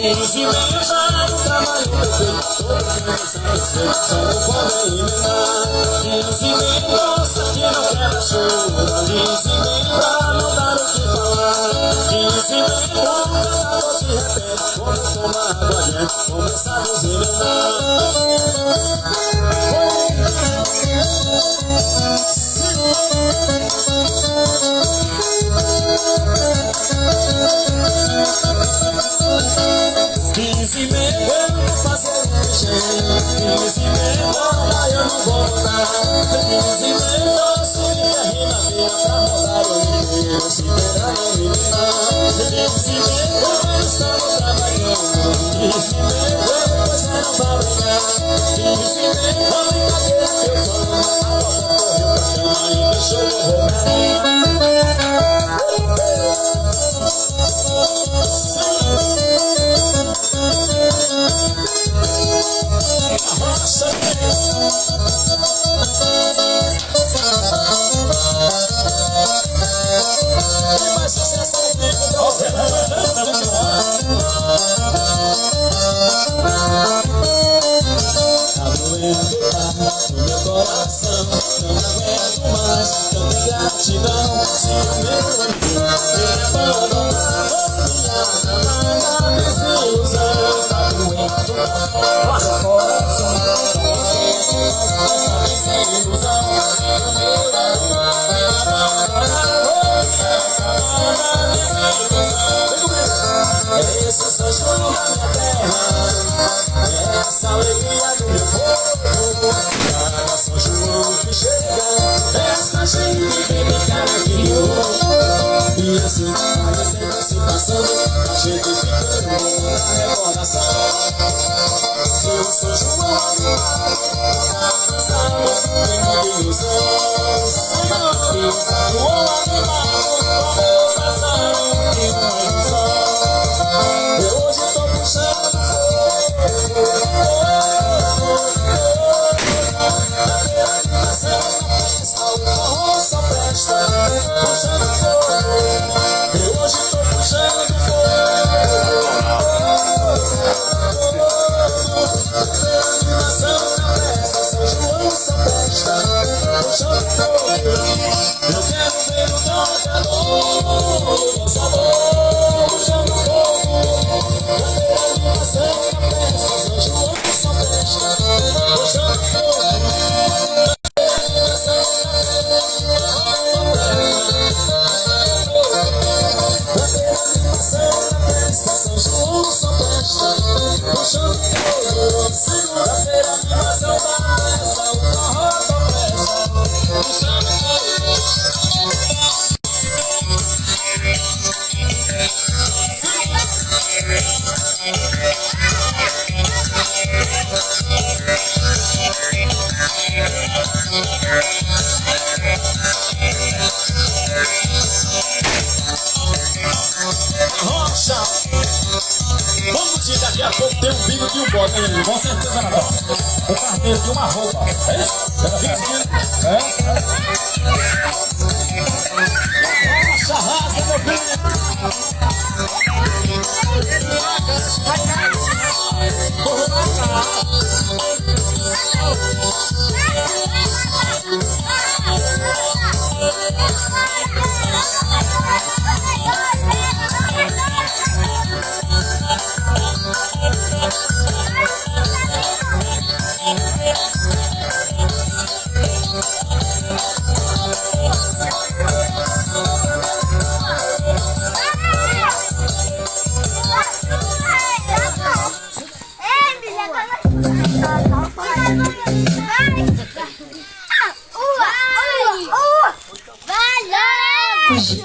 Easy tamanho perfeito, todo mundo satisfeito, só não pode eliminar. Dizem gosta que não quebra chuva, dizem pra não dar o que falar. Dizem cada noite repete, como tomar água dentro, começa a deseminar. Dizem eu vou fazer um engenho, dizem olha eu não vou voltar. Dizem se me ferrei na beira pra rodar o inteiro, se terá não me levar. Dizem estamos trabalhando, dizem depois não vai brigar. Dizem a brincadeira que eu sou, a bola correu pra cama e deixou eu rogar. Mais sucesso aí, Nico, pra você. Tá doendo, tá no meu coração. Não aguento mais, tanta gratidão. Se o meu amigo me abandonar, vou me amar na desilusão. Tá doendo, faz o coração. Essa desilusão, se o meu amigo me abandonar, esse São João da minha terra, essa alegria do meu povo. Cada São João que chega, essa gente vem brincar aqui no ouro. E assim vai o tempo se passando, a gente ficando na recordação. Seu São João animado, passamos em uma ilusão. Seu São João animado, passamos em uma ilusão. Eu hoje tô puxando fogo, na minha animação, só o forró só presta, puxando fogo. Eu hoje tô puxando fogo, na minha animação na festa, São João só presta, puxando fogo. Eu quero ver o dom calor, o sabor, puxando fogo. Na minha animação na festa, São João só presta, puxando fogo. Na minha animação na festa, só presta, São João só presta, puxando fogo. Segunda-feira, animação da festa, o forró só presta, puxando fogo. Rocha, vamos dizer, daqui a pouco tem um bico de um bode, hein? Com certeza não. O carteiro de uma roupa, é isso? É? Rocha, rasga, meu filho.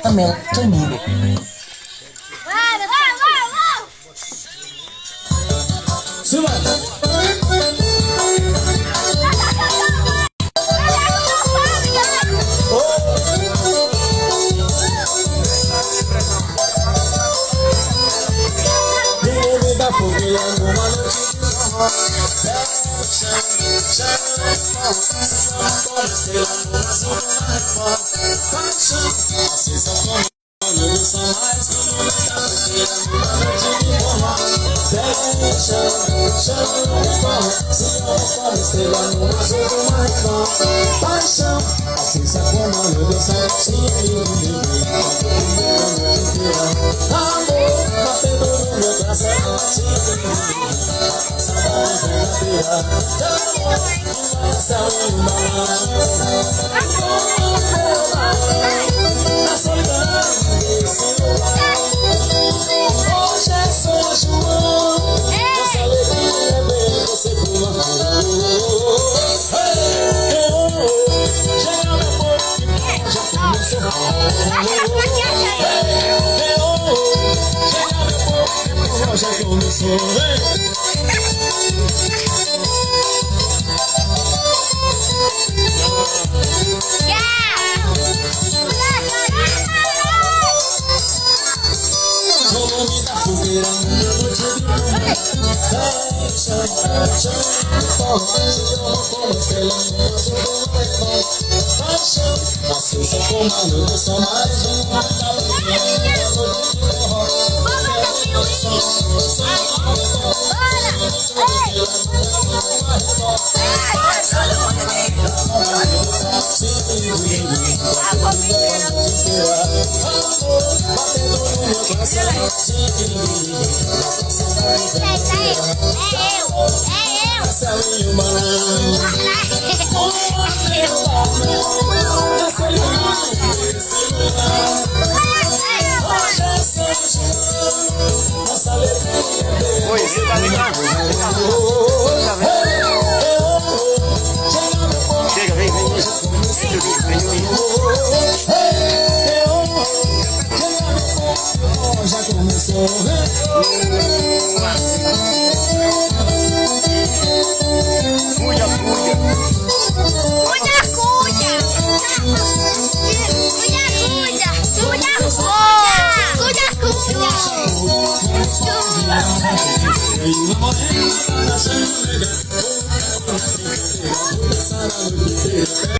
Pamela Toninho. Silvana. Menino da fogueira numa noite de forró, pé no chão, se não pode estrela no azul numa reforma, paixão, acesa como no som mais no momento da fogueira numa noite de forró. Chama, se eu for estrela no azul do marrom. Paixão, assim se acomanda do céu. Amor, batendo no meu coração. Saudade verdadeira. Amor, céu e um balão. Na solidão desse lugar. Hoje é São João. Nossa alegria é ver você com amor. Chega meu povo que já começou. Chega meu povo que já começou. No nome da fogueira, no meu noite de lua. Chama, se eu não como estrela no azul do marrom. Paixão, assim se comando do som mais um. Da manhã, da noite de forró. Céu e um balão. Nossa alegria tá ligado? Chega, vem. Já começou. Cuida. E uma morena da chama.